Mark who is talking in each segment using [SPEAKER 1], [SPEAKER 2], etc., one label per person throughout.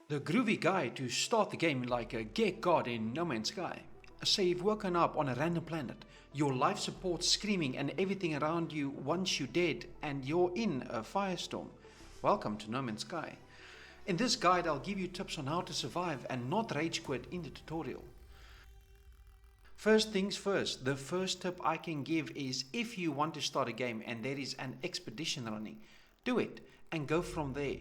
[SPEAKER 1] The groovy guy to start the game like a geek god in No Man's Sky. Say you've woken up on a random planet, your life support screaming and everything around you wants you dead, and you're in a firestorm. Welcome to No Man's Sky. In this guide I'll give you tips on how to survive and not rage quit in the tutorial. First things first, the first tip I can give is if you want to start a game and there is an expedition running, do it and go from there.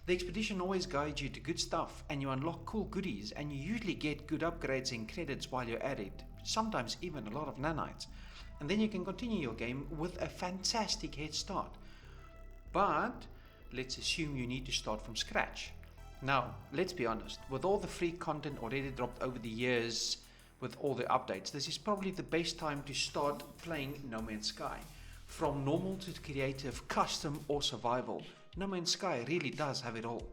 [SPEAKER 1] The expedition always guides you to good stuff and you unlock cool goodies and you usually get good upgrades and credits while you're at it, sometimes even a lot of nanites. And then you can continue your game with a fantastic head start. But let's assume you need to start from scratch. Now, let's be honest, with all the free content already dropped over the years, with all the updates, this is probably the best time to start playing No Man's Sky. From normal to creative, custom or survival, No Man's Sky really does have it all.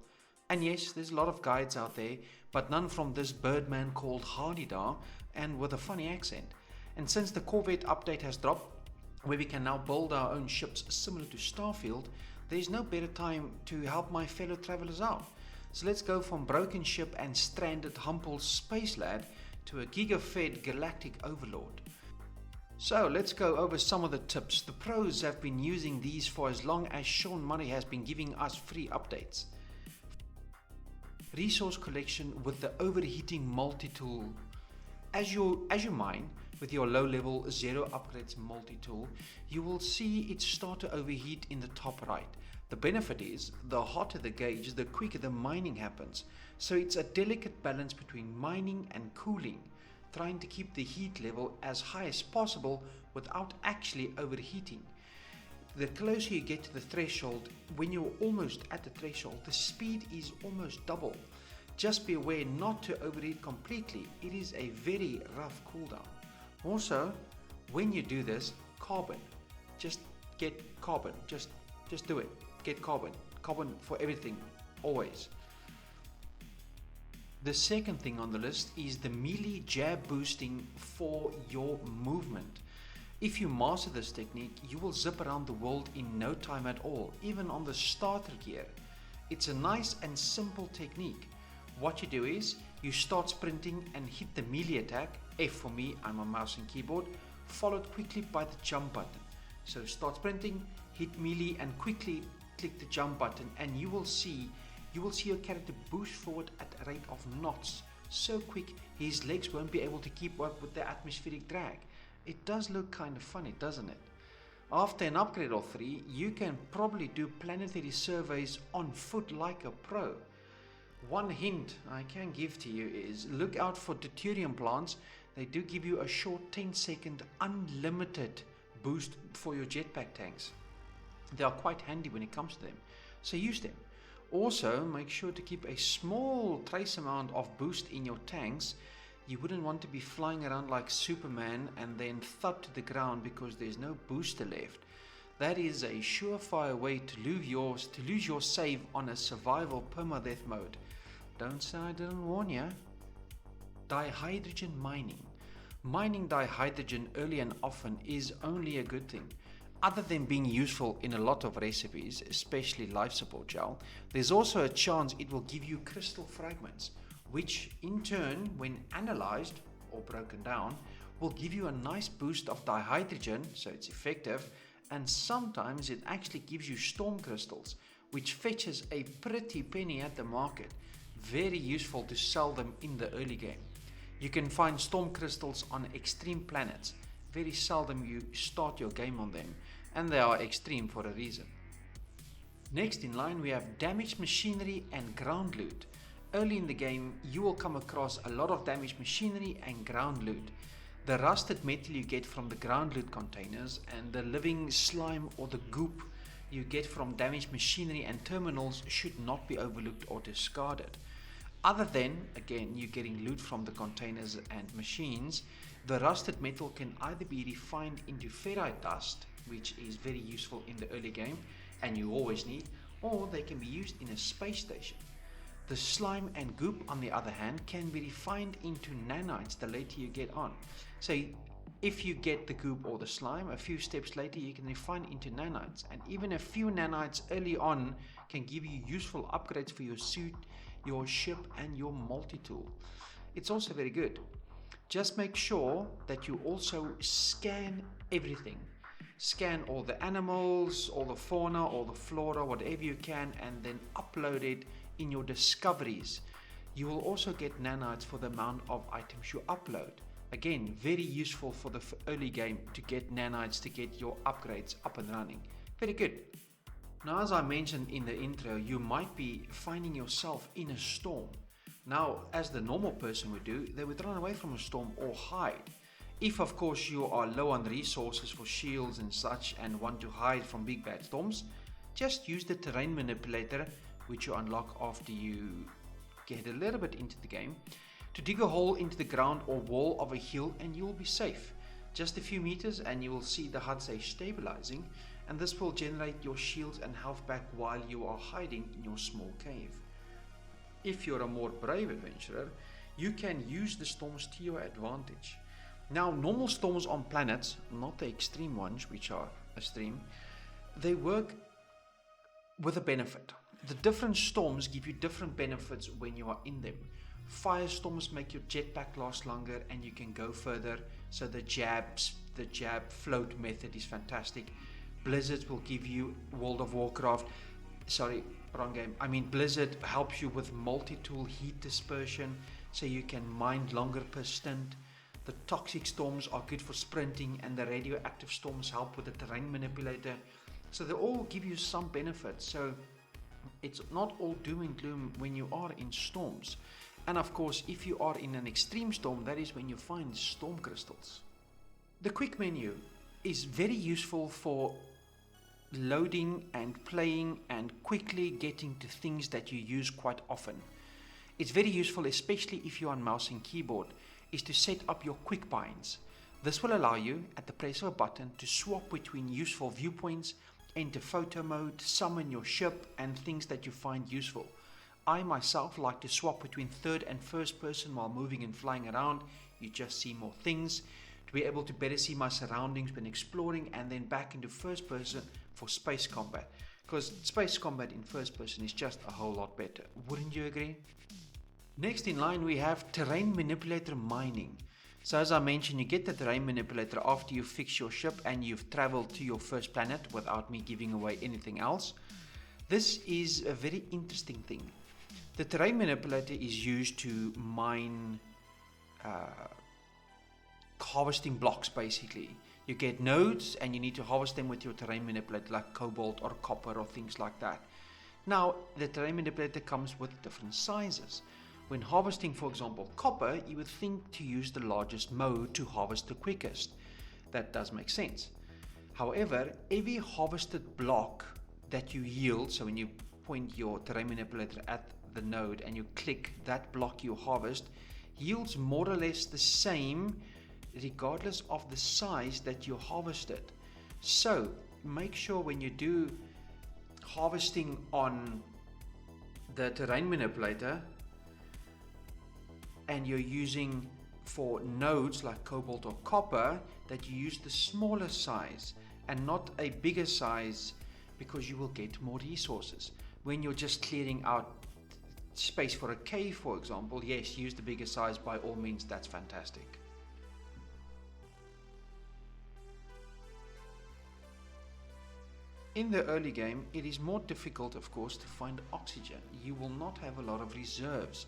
[SPEAKER 1] And yes, there's a lot of guides out there, but none from this birdman called haadiidaa and with a funny accent. And since the Corvette update has dropped, where we can now build our own ships similar to Starfield, there's no better time to help my fellow travelers out. So let's go from broken ship and stranded humble space lad to a giga-fed galactic overlord. So let's go over some of the tips. The pros have been using these for as long as Sean Murray has been giving us free updates. Resource collection with the overheating multi-tool. As you mine with your low-level zero upgrades multi-tool, you will see it start to overheat in the top right. The benefit is, the hotter the gauge, the quicker the mining happens. So it's a delicate balance between mining and cooling, trying to keep the heat level as high as possible without actually overheating. The closer you get to the threshold, when you're almost at the threshold, the speed is almost double. Just be aware not to overheat completely. It is a very rough cooldown. Also, when you do this, carbon. Just get carbon. Just do it. Get carbon. Carbon for everything, always. The second thing on the list is the melee jab boosting for your movement. If you master this technique, you will zip around the world in no time at all, even on the starter gear. It's a nice and simple technique. What you do is, you start sprinting and hit the melee attack, F for me, I'm on mouse and keyboard, followed quickly by the jump button. So start sprinting, hit melee and quickly click the jump button and you will see your character boost forward at a rate of knots. So quick, his legs won't be able to keep up with the atmospheric drag. It does look kind of funny, doesn't it? After an upgrade or 3, you can probably do planetary surveys on foot like a pro. One hint I can give to you is look out for deuterium plants. They do give you a short 10-second unlimited boost for your jetpack tanks. They are quite handy when it comes to them, so use them. Also, make sure to keep a small trace amount of boost in your tanks. You wouldn't want to be flying around like Superman and then thud to the ground because there's no booster left. That is a surefire way to lose your save on a survival permadeath mode. Don't say I didn't warn ya. Dihydrogen mining. Mining dihydrogen early and often is only a good thing. Other than being useful in a lot of recipes, especially life support gel, there's also a chance it will give you crystal fragments, which in turn, when analyzed or broken down, will give you a nice boost of dihydrogen, so it's effective, and sometimes it actually gives you storm crystals, which fetches a pretty penny at the market. Very useful to sell them in the early game. You can find storm crystals on extreme planets. Very seldom you start your game on them, and they are extreme for a reason. Next in line we have damaged machinery and ground loot. Early in the game you will come across a lot of damaged machinery and ground loot. The rusted metal you get from the ground loot containers and the living slime or the goop you get from damaged machinery and terminals should not be overlooked or discarded. Other than, again, you getting loot from the containers and machines, the rusted metal can either be refined into ferrite dust, which is very useful in the early game and you always need, or they can be used in a space station. The slime and goop, on the other hand, can be refined into nanites the later you get on. So if you get the goop or the slime, a few steps later you can refine into nanites, and even a few nanites early on can give you useful upgrades for your suit, your ship and your multi-tool. It's also very good. Just make sure that you also scan everything. Scan all the animals, all the fauna, all the flora, whatever you can, and then upload it in your discoveries. You will also get nanites for the amount of items you upload. Again, very useful for the early game to get nanites to get your upgrades up and running. Very good. Now, as I mentioned in the intro, you might be finding yourself in a storm. Now, as the normal person would do, they would run away from a storm or hide. If, of course, you are low on resources for shields and such and want to hide from big bad storms, just use the terrain manipulator, which you unlock after you get a little bit into the game, to dig a hole into the ground or wall of a hill, and you will be safe. Just a few meters and you will see the HUD say stabilizing, and this will generate your shields and health back while you are hiding in your small cave. If you're a more brave adventurer, you can use the storms to your advantage. Now, normal storms on planets, not the extreme ones, which are extreme, they work with a benefit. The different storms give you different benefits when you are in them. Firestorms make your jetpack last longer and you can go further, so the jab float method is fantastic. Blizzards will give you Blizzard helps you with multi-tool heat dispersion, so you can mine longer per stint. The toxic storms are good for sprinting, and the radioactive storms help with the terrain manipulator. So they all give you some benefits. So it's not all doom and gloom when you are in storms. And of course, if you are in an extreme storm, that is when you find storm crystals. The quick menu is very useful for loading and playing and quickly getting to things that you use quite often. It's very useful, especially if you're on mouse and keyboard, is to set up your quick binds. This will allow you, at the press of a button, to swap between useful viewpoints, enter photo mode, summon your ship, and things that you find useful. I myself like to swap between third and first person while moving and flying around. You just see more things. To be able to better see my surroundings when exploring, and then back into first person for space combat. Because space combat in first person is just a whole lot better. Wouldn't you agree? Next in line we have terrain manipulator mining. So as I mentioned, you get the terrain manipulator after you fix your ship and you've traveled to your first planet without me giving away anything else. This is a very interesting thing. The terrain manipulator is used to mine harvesting blocks basically. You get nodes and you need to harvest them with your terrain manipulator, like cobalt or copper or things like that. Now, the terrain manipulator comes with different sizes. When harvesting, for example, copper, you would think to use the largest mode to harvest the quickest. That does make sense. However, every harvested block that you yield, so when you point your terrain manipulator at the node and you click that block you harvest, yields more or less the same regardless of the size that you harvested. So make sure when you do harvesting on the terrain manipulator and you're using for nodes like cobalt or copper, that you use the smaller size and not a bigger size, because you will get more resources. When you're just clearing out space for a cave, for example, yes, use the bigger size by all means, that's fantastic. In the early game, it is more difficult, of course, to find oxygen. You will not have a lot of reserves.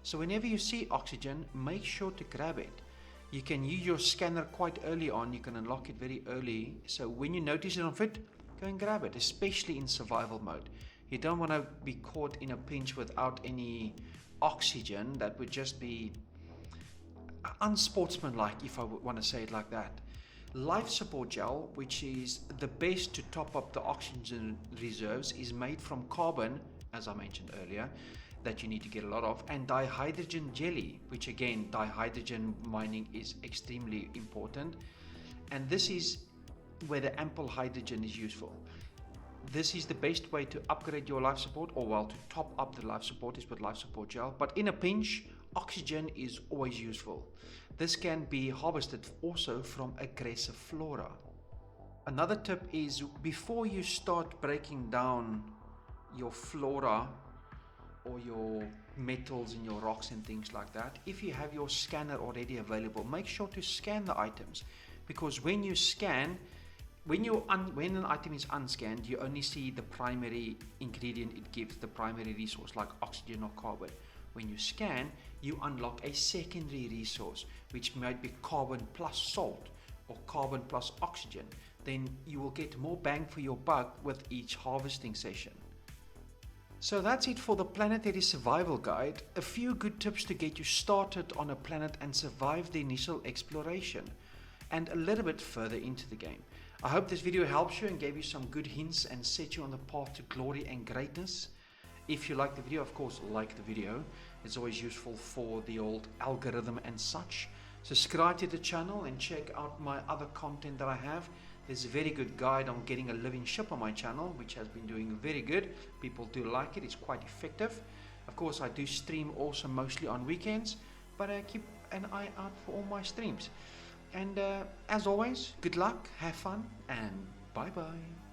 [SPEAKER 1] So whenever you see oxygen, make sure to grab it. You can use your scanner quite early on. You can unlock it very early. So when you notice it on foot, go and grab it, especially in survival mode. You don't want to be caught in a pinch without any oxygen. That would just be unsportsmanlike, if I want to say it like that. Life support gel, which is the best to top up the oxygen reserves, is made from carbon, as I mentioned earlier, that you need to get a lot of, and dihydrogen jelly, which again, dihydrogen mining is extremely important, and this is where the ample hydrogen is useful. This is the best way to upgrade your life support, or well, to top up the life support is with life support gel, but in a pinch, oxygen is always useful. This can be harvested also from aggressive flora. Another tip is, before you start breaking down your flora or your metals and your rocks and things like that, if you have your scanner already available, make sure to scan the items, because when you scan, when an item is unscanned, you only see the primary ingredient it gives, the primary resource like oxygen or carbon. When you scan, you unlock a secondary resource, which might be carbon plus salt or carbon plus oxygen. Then you will get more bang for your buck with each harvesting session. So that's it for the Planetary Survival Guide. A few good tips to get you started on a planet and survive the initial exploration and a little bit further into the game. I hope this video helps you and gave you some good hints and set you on the path to glory and greatness. If you like the video, of course, like the video. It's always useful for the old algorithm and such. Subscribe to the channel and check out my other content that I have. There's a very good guide on getting a living ship on my channel, which has been doing very good. People do like it. It's quite effective. Of course, I do stream also mostly on weekends, but I keep an eye out for all my streams. And as always, good luck, have fun, and bye-bye.